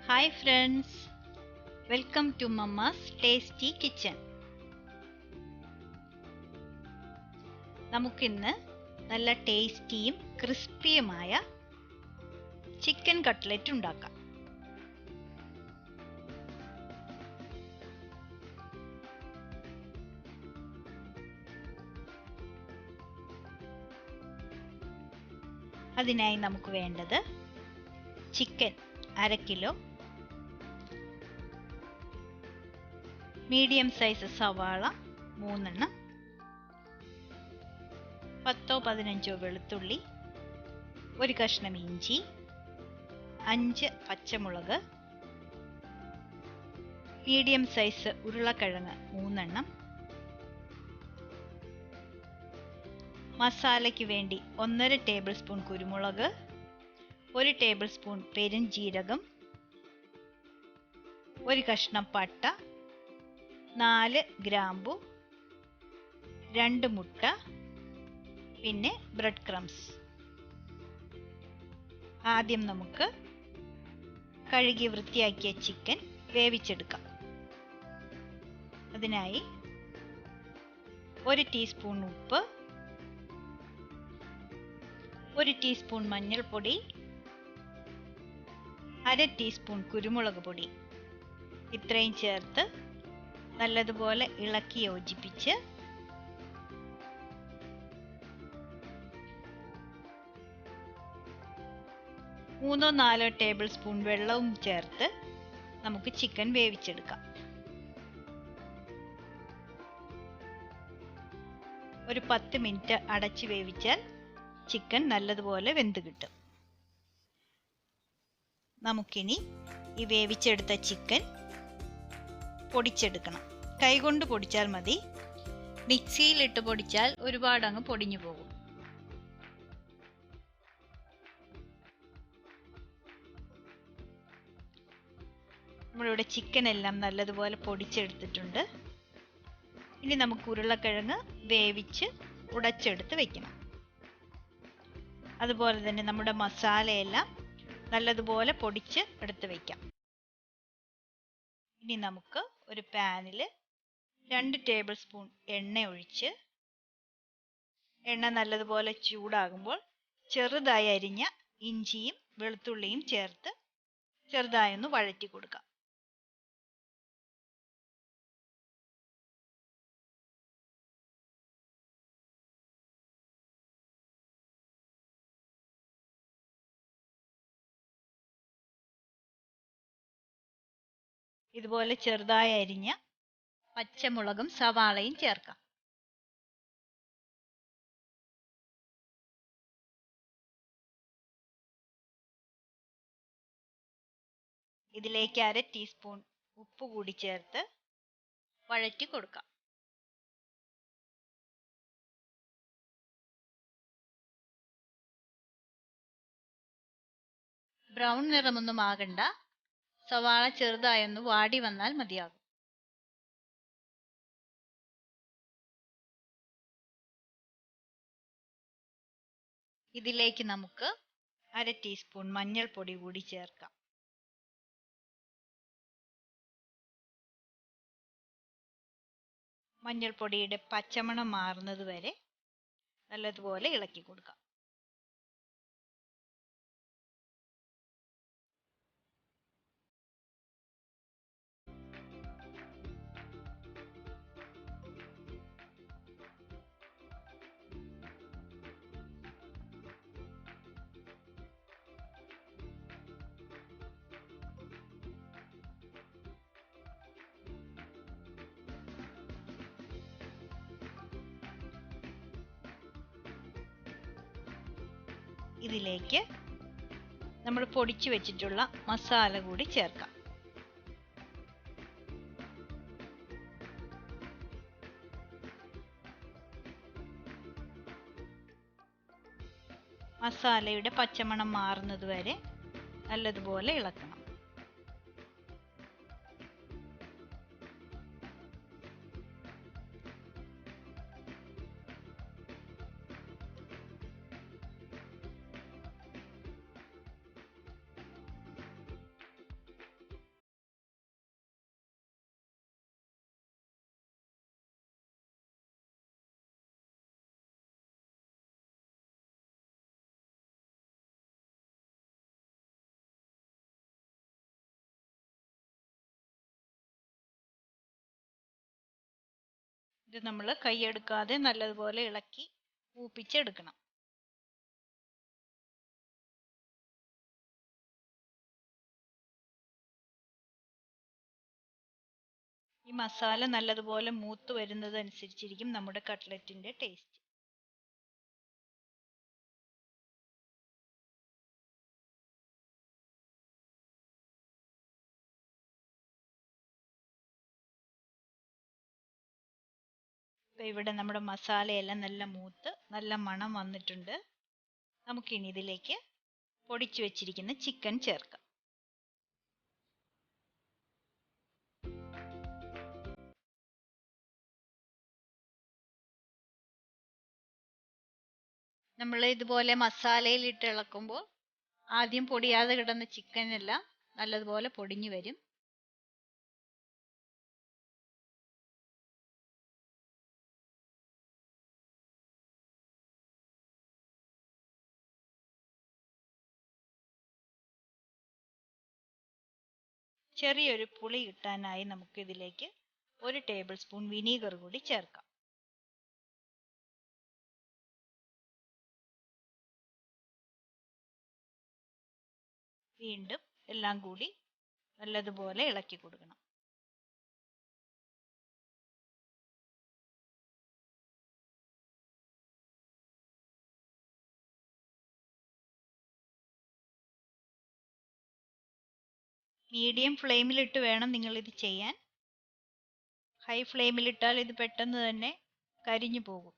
Hi friends, welcome to Mama's Tasty Kitchen. നമുക്കിന്ന് നല്ല ടേസ്റ്റിയും ക്രിസ്പിയുമായ chicken cutlet ഉണ്ടാക്കാം. അതിനായി നമുക്ക് വേണ്ടത് ചിക്കൻ 1/2 കിലോ, മീഡിയം സൈസ് സവാള 3 എണ്ണം, 10-15 വെളുത്തുള്ളി, 1 കഷ്ണം ഇഞ്ചി, 5 പച്ചമുളക്, മീഡിയം സൈസ് ഉരുളക്കിഴങ്ങ് 3 എണ്ണം, മസാലയ്ക്ക് വേണ്ടി 1/2 ടേബിൾ സ്പൂൺ കുരുമുളക്, 1 ടേബിൾ സ്പൂൺ പെരുംജീരകം, 1 കഷ്ണം പട്ട, 4 ഗ്രാമ്പു, 2 മുട്ട, പിന്നെ ബ്രെഡ് ക്രംസ്. ആദ്യം നമുക്ക് കഴുകി വൃത്തിയാക്കിയ ചിക്കൻ വേവിച്ചെടുക്കാം. അതിനായി 1 ടീസ്പൂൺ ഉപ്പ്, 1 ടീസ്പൂൺ മഞ്ഞൾപ്പൊടി, 1/2 ടീസ്പൂൺ കുരുമുളക് പൊടി ഇത്രയും ചേർത്ത് നല്ലതുപോലെ ഇളക്കി യോജിപ്പിച്ച് 3-4 ടേബിൾ സ്പൂൺ വെള്ളവും ചേർത്ത് നമുക്ക് ചിക്കൻ വേവിച്ചെടുക്കാം. ഒരു 10 മിനിറ്റ് അടച്ചു വേവിച്ചാൽ ചിക്കൻ നല്ലതുപോലെ വെന്ത് കിട്ടും. നമുക്കിനി ഈ വേവിച്ചെടുത്ത ചിക്കൻ പൊടിച്ചെടുക്കണം. കൈകൊണ്ട് പൊടിച്ചാൽ മതി, മിക്സിയിലിട്ട് പൊടിച്ചാൽ ഒരുപാട് അങ്ങ് പൊടിഞ്ഞു പോകും. നമ്മളിവിടെ ചിക്കൻ എല്ലാം നല്ലതുപോലെ പൊടിച്ചെടുത്തിട്ടുണ്ട്. ഇനി നമുക്ക് ഉരുളക്കിഴങ്ങ് വേവിച്ച് ഉടച്ചെടുത്ത് വെക്കണം. അതുപോലെ തന്നെ നമ്മുടെ മസാലയെല്ലാം നല്ലതുപോലെ പൊടിച്ച് എടുത്ത് വെക്കാം. ഇനി നമുക്ക് ഒരു പാനിൽ 2 ടേബിൾ സ്പൂൺ എണ്ണ ഒഴിച്ച്, എണ്ണ നല്ലതുപോലെ ചൂടാകുമ്പോൾ ചെറുതായി അരിഞ്ഞ ഇഞ്ചിയും വെളുത്തുള്ളിയും ചേർത്ത് ചെറുതായി ഒന്ന് വഴറ്റി കൊടുക്കാം. ഇതുപോലെ ചെറുതായി അരിഞ്ഞ പച്ചമുളകും സവാളയും ചേർക്കാം. ഇതിലേക്ക് 1/2 ടീസ്പൂൺ ഉപ്പ് കൂടി ചേർത്ത് വഴറ്റി കൊടുക്കാം. ബ്രൗൺ നിറമൊന്നും ആകണ്ട, സവാള ചെറുതായൊന്ന് വാടി വന്നാൽ മതിയാകും. ഇതിലേക്ക് നമുക്ക് 1/2 ടീസ്പൂൺ മഞ്ഞൾപ്പൊടി കൂടി ചേർക്കാം. മഞ്ഞൾപ്പൊടിയുടെ പച്ചമണം മാറുന്നത് വരെ നല്ലതുപോലെ ഇളക്കി കൊടുക്കാം. ഇതിലേക്ക് നമ്മൾ പൊടിച്ചു വെച്ചിട്ടുള്ള മസാല കൂടി ചേർക്കാം. മസാലയുടെ പച്ചമണം മാറുന്നത് വരെ നല്ലതുപോലെ ഇളക്കണം. ഇത് നമ്മൾ കൈയെടുക്കാതെ നല്ലതുപോലെ ഇളക്കി മൂപ്പിച്ചെടുക്കണം. ഈ മസാല നല്ലതുപോലെ മൂത്ത് വരുന്നതനുസരിച്ചിരിക്കും നമ്മുടെ കട്ട്ലറ്റിന്റെ ടേസ്റ്റ്. ഇവിടെ നമ്മുടെ മസാലയെല്ലാം നല്ല മൂത്ത് നല്ല മണം വന്നിട്ടുണ്ട്. നമുക്കിനി ഇതിലേക്ക് പൊടിച്ചു വെച്ചിരിക്കുന്ന ചിക്കൻ ചേർക്കാം. നമ്മൾ ഇതുപോലെ മസാലയിൽ ഇട്ട് ഇളക്കുമ്പോൾ ആദ്യം പൊടിയാതെ കിടന്ന ചിക്കൻ എല്ലാം നല്ലതുപോലെ പൊടിഞ്ഞു വരും. ചെറിയൊരു പുളി കിട്ടാനായി നമുക്ക് ഇതിലേക്ക് 1 ടേബിൾ സ്പൂൺ വിനീഗർ കൂടി ചേർക്കാം. വീണ്ടും എല്ലാം കൂടി നല്ലതുപോലെ ഇളക്കി കൊടുക്കണം. മീഡിയം ഫ്ലെയിമിലിട്ട് വേണം നിങ്ങളിത് ചെയ്യാൻ. ഹൈ ഫ്ലെയിമിലിട്ടാൽ ഇത് പെട്ടെന്ന് തന്നെ കരിഞ്ഞു പോകും.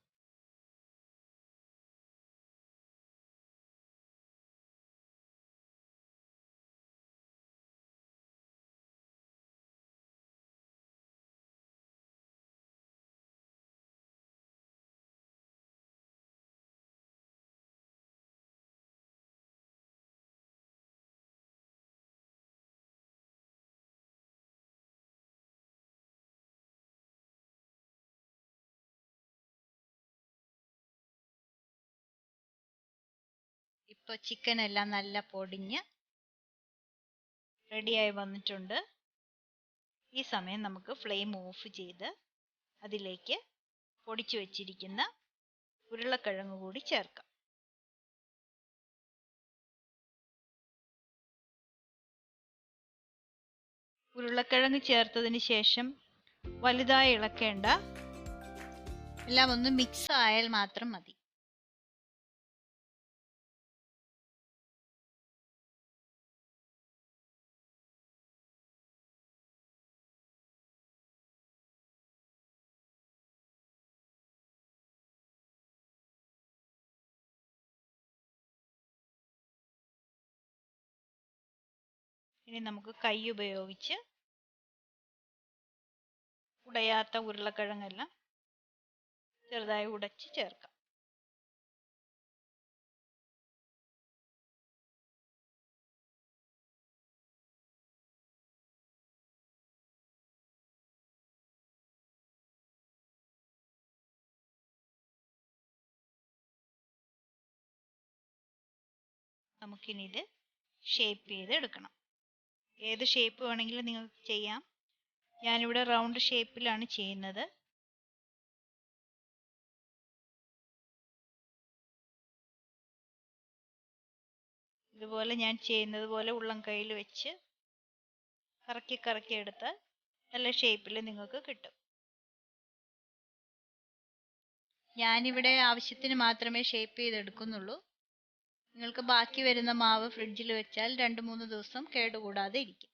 ഇപ്പോൾ ചിക്കൻ എല്ലാം നല്ല പൊടിഞ്ഞ് റെഡിയായി വന്നിട്ടുണ്ട്. ഈ സമയം നമുക്ക് ഫ്ലെയിം ഓഫ് ചെയ്ത് അതിലേക്ക് പൊടിച്ചു വെച്ചിരിക്കുന്ന ഉരുളക്കിഴങ്ങ് കൂടി ചേർക്കാം. ഉരുളക്കിഴങ്ങ് ചേർത്തതിന് ശേഷം വലുതായി ഇളക്കേണ്ട, എല്ലാം ഒന്ന് മിക്സ് ആയാൽ മാത്രം മതി. ഇനി നമുക്ക് കൈ ഉപയോഗിച്ച് ഉടയാത്ത ഉരുളക്കിഴങ്ങെല്ലാം ചെറുതായി ഉടച്ച് ചേർക്കാം. നമുക്കിനി ഇത് ഷേപ്പ് ചെയ്ത് എടുക്കണം. ഏത് ഷേപ്പ് വേണമെങ്കിലും നിങ്ങൾക്ക് ചെയ്യാം. ഞാനിവിടെ റൗണ്ട് ഷേപ്പിലാണ് ചെയ്യുന്നത്. ഇതുപോലെ ഞാൻ ചെയ്യുന്നത് പോലെ ഉള്ളം കൈയിൽ വെച്ച് കറക്കി കറക്കി എടുത്താൽ നല്ല ഷേപ്പിൽ നിങ്ങൾക്ക് കിട്ടും. ഞാനിവിടെ ആവശ്യത്തിന് മാത്രമേ ഷേപ്പ് ചെയ്തെടുക്കുന്നുള്ളൂ. നിങ്ങൾക്ക് ബാക്കി വരുന്ന മാവ് ഫ്രിഡ്ജിൽ വെച്ചാൽ 2-3 ദിവസം കേടുകൂടാതെ ഇരിക്കും.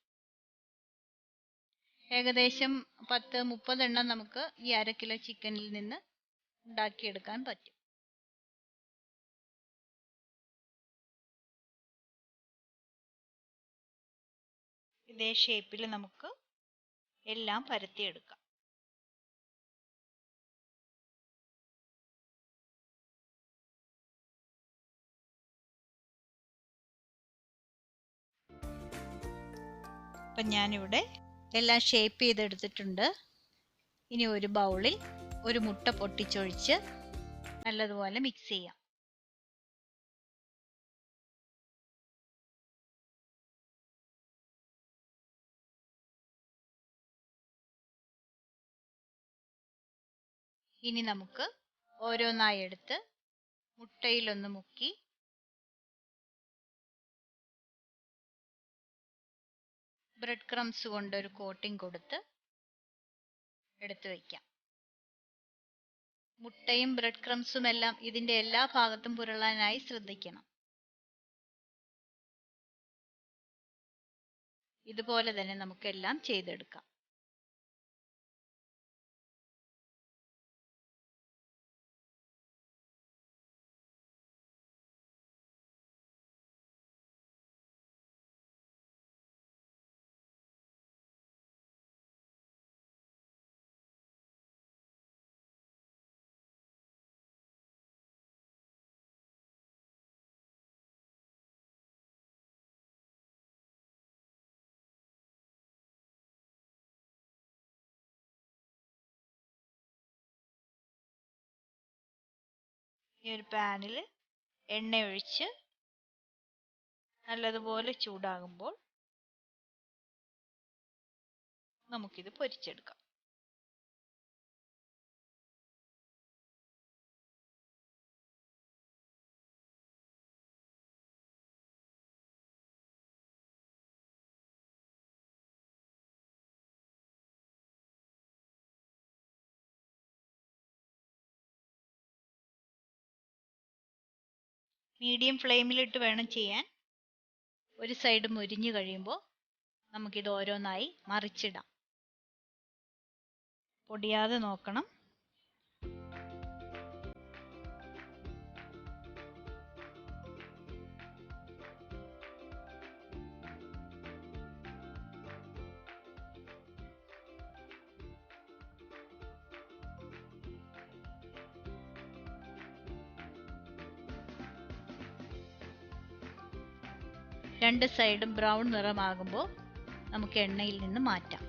ഏകദേശം 10-30 എണ്ണം നമുക്ക് ഈ 1/2 കിലോ ചിക്കനിൽ നിന്ന് ഉണ്ടാക്കിയെടുക്കാൻ പറ്റും. ഇതേ ഷേപ്പിൽ നമുക്ക് എല്ലാം പരത്തിയെടുക്കാം. അപ്പം ഞാനിവിടെ എല്ലാം ഷേപ്പ് ചെയ്തെടുത്തിട്ടുണ്ട്. ഇനി ഒരു ബൗളിൽ ഒരു മുട്ട പൊട്ടിച്ചൊഴിച്ച് നല്ലതുപോലെ മിക്സ് ചെയ്യാം. ഇനി നമുക്ക് ഓരോന്നായി എടുത്ത് മുട്ടയിലൊന്ന് മുക്കി ബ്രെഡ് ക്രംസ് കൊണ്ട് ഒരു കോട്ടിംഗ് കൊടുത്ത് എടുത്തു വയ്ക്കാം. മുട്ടയും ബ്രെഡ് ക്രംസും എല്ലാം ഇതിന്റെ എല്ലാ ഭാഗത്തും പുരളാനായി ശ്രദ്ധിക്കണം. ഇതുപോലെ തന്നെ നമുക്കെല്ലാം ചെയ്തെടുക്കാം. ഈ ഒരു പാനിൽ എണ്ണ ഒഴിച്ച് നല്ലതുപോലെ ചൂടാകുമ്പോൾ നമുക്കിത് പൊരിച്ചെടുക്കാം. മീഡിയം ഫ്ലെയിമിലിട്ട് വേണം ചെയ്യാൻ. ഒരു സൈഡ് മുരിഞ്ഞു കഴിയുമ്പോൾ നമുക്കിത് ഓരോന്നായി മറിച്ചിടാം. പൊടിയാതെ നോക്കണം. രണ്ട് സൈഡും ബ്രൗൺ നിറമാകുമ്പോൾ നമുക്ക് എണ്ണയിൽ നിന്ന് മാറ്റാം.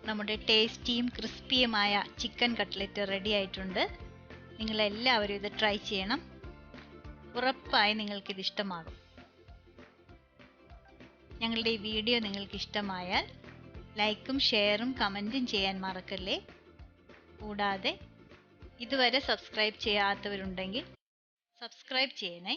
നമ്മുടെ ടേസ്റ്റിയും ക്രിസ്പിയുമായ ചിക്കൻ കട്ട്ലറ്റ് റെഡി ആയിട്ടുണ്ട്. നിങ്ങളെല്ലാവരും ഇത് ട്രൈ ചെയ്യണം. ഉറപ്പായി നിങ്ങൾക്കിത് ഇഷ്ടമാകും. ഞങ്ങളുടെ ഈ വീഡിയോ നിങ്ങൾക്ക് ഇഷ്ടമായാൽ ലൈക്കും ഷെയറും കമൻറ്റും ചെയ്യാൻ മറക്കല്ലേ. കൂടാതെ ഇതുവരെ സബ്സ്ക്രൈബ് ചെയ്യാത്തവരുണ്ടെങ്കിൽ സബ്സ്ക്രൈബ് ചെയ്യണേ.